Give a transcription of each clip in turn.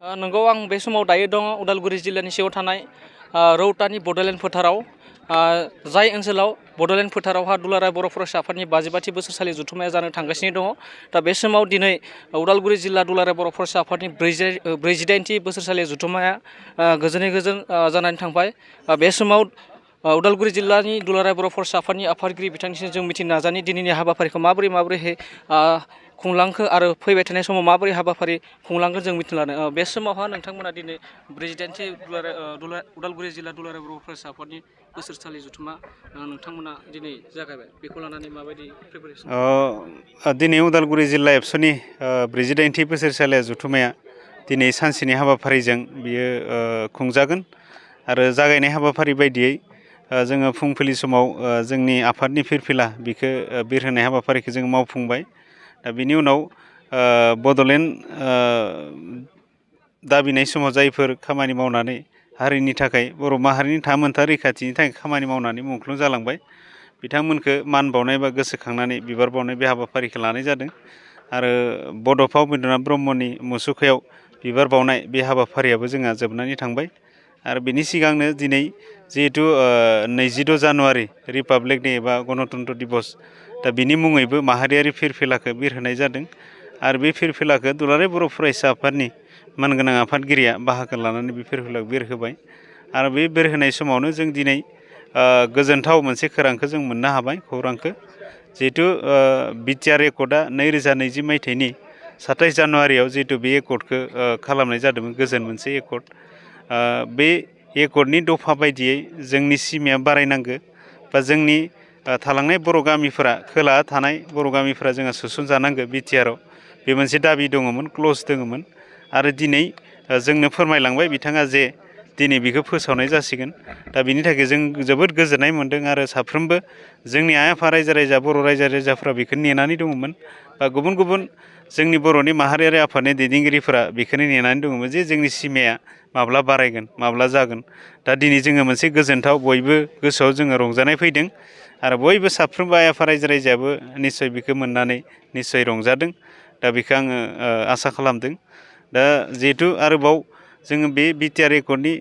नंगौ आं बे समाव दायो दङ उदालगुरि जिल्लानि सिङाव थानाय रौतानि बड'लेण्ड फोथाराव जाय ओनसोलाव बड'लेण्ड फोथारावहा दुलाराय बर' फरायसा आफादनि 55थि बोसोरसालि जथुम्माया जानो थांगासिनो दङ। दा बे समाव दिनै उदालगुरि जिल्ला दुलाराय बर' फरायसा आफादनि 48थि बोसोरसालि जथुम्माया गोजोनै गोजोन जानानै थांबाय। बे समाव उदालगुरि जिल्लानि दुलाराय बर' फरायसा आफादनि आफादगिरि बिथांनिसिम जों मिथिनो नाजानि दिनैनि हाबाफारिखौ माबोरैहाय खुंलांखो आरो फैबाय थानाय समाव माबोरै हाबाफारि खुंलांगोन जों मिथिनो लादों। बे समावहा नोंथांमोना दिनै 48थि उदालगुरि जिल्ला दुलाराय बर' फरायसा आफादनि बोसोरसालि जथुम्मा नोंथांमोना दिनै जागायबाय, बेखौ लानानै माबायदि प्रिपारेसन? दिनै उदालगुरि जिल्ला एबसुनि 48थि बोसोरसालि जथुम्माया दिनै सानसेनि हाबाफारिजों बियो खुंजागोन आरो जागायनाय हाबाफारि बायदियै जोङो फुंबिलि समाव जोंनि आफादनि फिरफिला बिखौ बिरहोनाय हाबाफारिखौ जों मावफुंबाय। दा बिनि उनाव बड'लेण्ड दाबिनाय समाव जायफोर खामानि मावनानै हारिनि थाखाय बर' माहारिनि थामोनथा रैखाथिनि थाखाय खामानि मावनानै मुंख्लं जालांबाय बिथांमोनखौ मान बावनाय बा गोसोखांनानै बिबार बावनाय बे हाबाफारिखौ लानाय जादों। आरो बड'फा उपेन्द्रनाथ ब्रह्मनि मुसुखायाव बिबार बावनाय बे हाबाफारियाबो जोंहा जोबनानै थांबाय। आरो बिनि सिगांनो दिनै जिहेथु 22 जानुवारि रिपाब्लिक डे एबा गणतन्त्र दिबस, दा बिनि मुङैबो माहारियारि फिरफिलाखौ बिरहोनाय जादों। आरो बे फिरफिलाखौ दुलाराय बर' फरायसा आफादनि मानगोनां आफादगिरिया बाहागो लानानै बे फिरफिलाखौ बिरहोबाय। आरो बे बिरहोनाय समावनो जों दिनै गोजोनथाव मोनसे खौरांखौ जों मोननो हाबाय। खौरांखौ जिहेथु बिटिआर एकर्डआ 2020 मायथाइनि 27 जानुवारियाव जिहेतु बे एकर्डखौ खालामनाय जादोंमोन, गोजोन मोनसे एकर्ड। बे एकर्डनि दफा बायदियै जोंनि सिमाया बारायनांगौ बा जोंनि थालांनाय बर' गामिफोरा, खोलाहा थानाय बर' गामिफोरा जोंहा सोसनजानांगौ बिटिआरआव, बे मोनसे दाबि दङमोन, क्लज दङमोन। आरो दिनै जोंनो फोरमायलांबाय बिथाङा जे दिनै बेखौ फोसावनाय जासिगोन। दा बिनि थाखाय जों जोबोद गोजोननाय मोन्दों आरो साफ्रोमबो जोंनि आइ आफा रायजो राजा, बर' रायजो राजाफ्रा बेखौ नेनानै दङमोन। बा गुबुन गुबुन जोंनि बर'नि माहारियारि आफादनि दैदेनगिरिफोरा बेखौनो नेनानै दङमोन जे जोंनि सिमाया माब्ला बारायगोन, माब्ला जागोन। दा दिनै जोङो मोनसे गोजोनथाव बयबो गोसोआव जोङो रंजानाय फैदों आरो बयबो साफ्रोमबो आइ आफा रायजो राजायाबो निस्सय बेखौ मोननानै निस्सय रंजादों। दा बेखौ आङो आसा खालामदों। दा जिहेथु आरोबाव जोङो बे बिटिआर एकर्डनि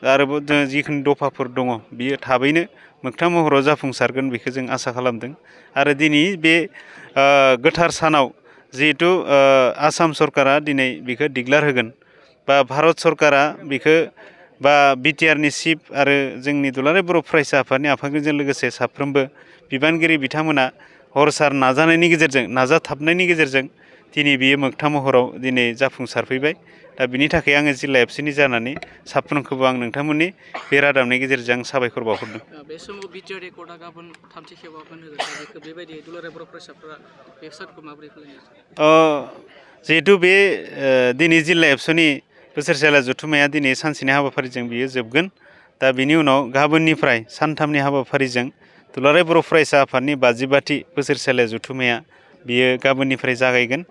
आरोबाव जिखिनि दफाफोर दङ बियो थाबैनो मोगथां महराव जाफुंसारगोन बेखौ जों आसा खालामदों। आरो दिनै बे गोथार सानाव जिहेथु आसाम सरकारा दिनै बेखौ डिक्लेयार होगोन बा भारत सरकारा बेखौ बा बिटिआरनि चिफ आरो जोंनि दुलाराय बर' फरायसा आफादनि आफादगिरिजों लोगोसे साफ्रोमबो बिबानगिरि बिथांमोना हर सान नाजानायनि गेजेरजों, नाजाथाबनायनि गेजेरजों दिनै बियो मोगथां महराव दिनै जाफुंसारफैबाय। दा बिनि थाखाय आङो जिल्ला एबसुनि जानानै साफ्रोमखौबो आं नोंथांमोननि बे रादाबनि गेजेरजों आं साबायखर बावहरदों। बे समाव बिटिआर एकर्डआ गाबोन थामथि खेबाव होगोन, बेखौ बेबायदि दुलाराय बर' फरायसाफोरा बे सानखौ माबोरै फालियो? जिहेथु बे दिनै जिल्ला एबसुनि बोसोरसालि जथुम्माया दिनै सानसेनि हाबाफारिजों बियो जोबगोन। दा बिनि उनाव गाबोननिफ्राय सानथामनि हाबाफारिजों दुलाराय बर' फरायसा आफादनि 55थि बोसोरसालि जथुम्माया बियो गाबोननिफ्राय जागायगोन।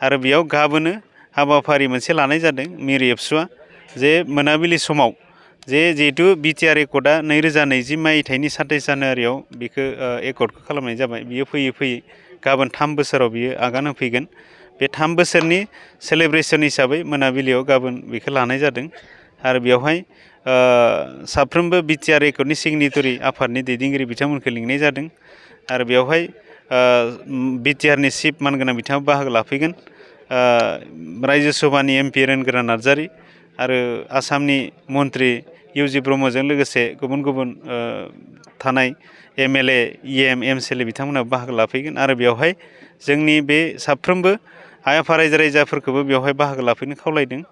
आरो बेयाव गाबोनो हाबाफारि मोनसे लानाय जादों मिरु एबसुआ, जे मोनाबिलि समाव जिहेतु बिटिआर एकर्डआ 2020 मायथाइनि 27 जानुवारियाव बेखौ एकर्डखौ खालामनाय जाबाय। बियो फैयै फैयै गाबोन 3 बोसोराव बियो आगान होफैगोन। बे 3 बोसोरनि सेलेब्रेसन हिसाबै मोनाबिलियाव गाबोन बेखौ लानाय जादों। आरो बेवहाय साफ्रोमबो बिटिआर एकर्डनि सिगनेटरि आफादनि दैदेनगिरि बिथांमोनखौ लिंनाय जादों। आरो बेवहाय बिटिआरनि चिफ मानगोनां बिथाङा बाहागो लाफैगोन। रायजो सभानि एमपि रोनगोरा नार्जारि आरो आसामनि मन्त्रि इउजि ब्रह्मजों लोगोसे गुबुन गुबुन थानाय एमएलए, इएम, एमसिएलए बिथांमोना बाहागो लाफैगोन। आरो बेवहाय जोंनि बे साफ्रोमबो आइ आफा रायजो राजाफोरखौबो बेवहाय बाहागो लाफैनो खावलायदों।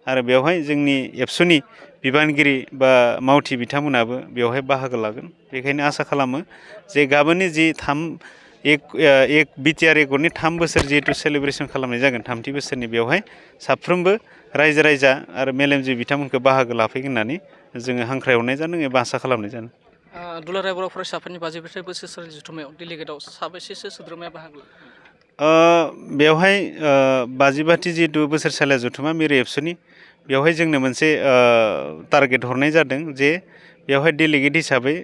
आरो बेवहाय जोंनि एबसुनि बिबानगिरि बा मावथि बिथांमोनाबो बेवहाय बाहागो लागोन। बेखायनो आसा खालामो जे गाबोननि जि बिटिआर एकर्डनि 3 बोसोर जिहेतु सेलेब्रेसन खालामनाय जागोन, 3थि बोसोरनि, बेवहाय साफ्रोमबो रायजो राजा आरो मेलेमजिबि बिथांमोनखौ बाहागो लाफैगोन होननानै जोङो हांख्रायहरनाय जादों एबा आसा खालामनाय जादों। दुलाराय बर' फरायसा आफादनि 55थि बोसोरसालि जथुम्मायाव डेलिगेटआव साबेसेसो सोद्रोमाया बाहागो लादों? बेवहाय 55थि जिहेतु बोसोरसालि जथुम्मा मिरु एबसुनि, बेवहाय जोंनो मोनसे टारगेट हरनाय जादों जे बेवहाय डेलिगेट हिसाबै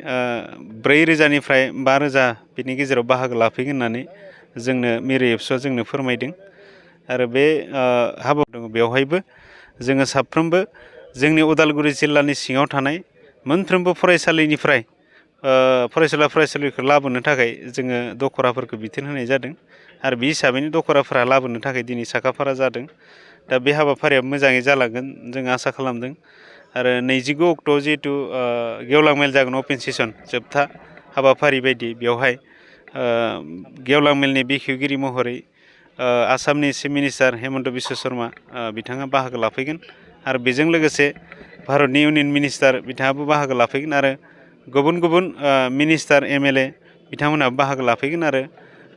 4,000निफ्राय 5,000 बिनि गेजेराव बाहागो लाफैगोन होननानै जोंनो मिरु एबसुआ जोंनो फोरमायदों। आरो बे हाबा दङ बेवहायबो जोङो साफ्रोमबो जोंनि उदालगुरि जिल्लानि सिङाव थानाय मोनफ्रोमबो फरायसालिनिफ्राय फरायसुला फरायसुलिखौ लाबोनो थाखाय जोङो दखराफोरखौ बिथोन होनाय जादों आरो बे हिसाबैनो दखराफोरा लाबोनो थाखाय दिनै साखाफारा जादों। दा बे हाबाफारिया मोजाङै जालांगोन जों आसा खालामदों आरो 29 अक्ट'आव जिहेतु गेवलां मेल जागोन अपेन सेसन जोबथा हाबाफारि बायदि बेवहाय गेवलां मेलनि बेखेवगिरि महरै आसामनि चिफ मिनिस्टार हेमन्त बिश्व शर्मा बिथाङा बाहागो लाफैगोन आरो बेजों लोगोसे भारतनि इउनियन मिनिस्टार बिथाङाबो बाहागो लाफैगोन आरो गुबुन गुबुन मिनिस्टार MLA बिथांमोनाबो बाहागो लाफैगोन आरो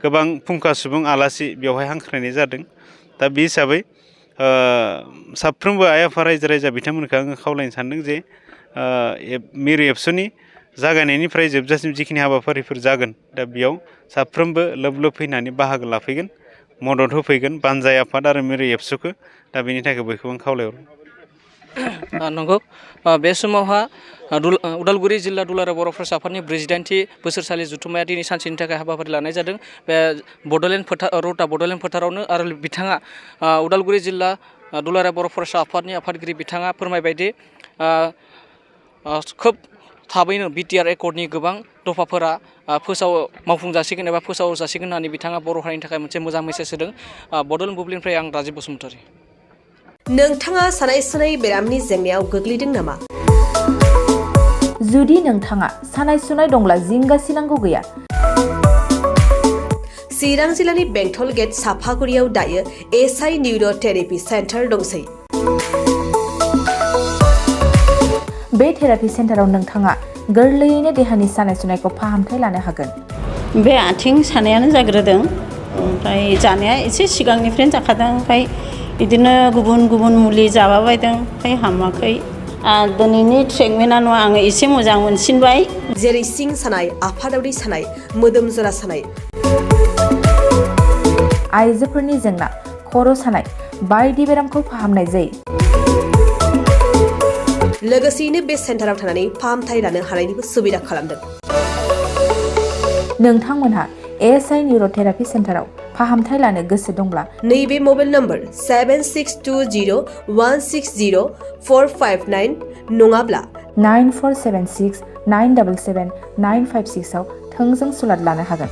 गोबां फुंखा सुबुं आलासि बेवहाय हांख्रायनाय जादों। दा बे हिसाबै साफ्रोमबो आइ आफा रायजो राजा बिथांमोनखौ आङो खावलायनो सानदों जे मिरु एबसुनि जागायनायनिफ्राय जोबजासिम जिखिनि हाबाफारिफोर जागोन दा बेयाव साफ्रोमबो लोब लोब फैनानै बाहागो लाफैगोन मदद होफैगोन बानजाय आफाद आरो मिरु एबसुखौ दा बेनि थाखाय बयखौबो आं खावलायहरो। नंगौ बे समावहा उदालगुरि जिल्ला दुलाराय बर' फरायसा आफादनि 42थि बोसोरसालि जथुम्माया दिनै सानसेनि थाखाय हाबाफारि लानाय जादों। बे बड'लेण्ड फोथार रौता बड'लेण्ड फोथारावनो आरो बिथाङा उदालगुरि जिल्ला दुलाराय बर' फरायसा आफादनि आफादगिरि बिथाङा फोरमायबायदि खोब थाबैनो BTR एकर्डनि गोबां दफाफोरा मावफुं जासिगोन एबा फोसाव जासिगोन होननानै बिथाङा बर' हारिनि थाखाय मोनसे मोजां मेसेज होदों। बड'लेण्ड बुब्लिनिफ्राय आं राजिब बसुमतारी। नोंथाङा सानाय सुनाय बेरामनि जेंनायाव गोग्लैदों नामा? जुदि नोंथाङा सानाय सुनाय दंब्ला जिंगा सिनांगौ गैया। चिरां जिल्लानि बेंटल गेट साफागुरियाव दायो SI निउर' थेरापि सेन्टार दंसै। बे थेरापि सेन्टाराव नोंथाङा गोरलैयैनो देहानि सानाय सुनायखौ फाहामथाय लानो हागोन। बे आथिं सानायानो जाग्रोदों ओमफ्राय जानाया एसे सिगांनिफ्रायनो जाखादों ओमफ्राय बिदिनो गुबुन गुबुन मुलि जाबाबायदों ओमफ्राय हामाखै। दिनैनि ट्रिटमेन्टआनो आङो एसे मोजां मोनसिनबाय। जेरै सिं सानाय, आफादावरि सानाय, मोदोम जरा सानाय, आइजोफोरनि जेंना, खर' सानाय बायदि बेरामखौ फाहामनाय जायो। लोगोसेयैनो बे सेन्टाराव थानानै फाहामथाय लानो हानायनिबो सुबिदा खालामदों। नोंथांमोनहा SI निउर' थेरापि सेन्टाराव फाहामथाय लानो गोसो दंब्ला नैबे मबाइल नम्बर 7620160459 नङाब्ला 9476977956 आव थोंजों सुलाद लानो हागोन।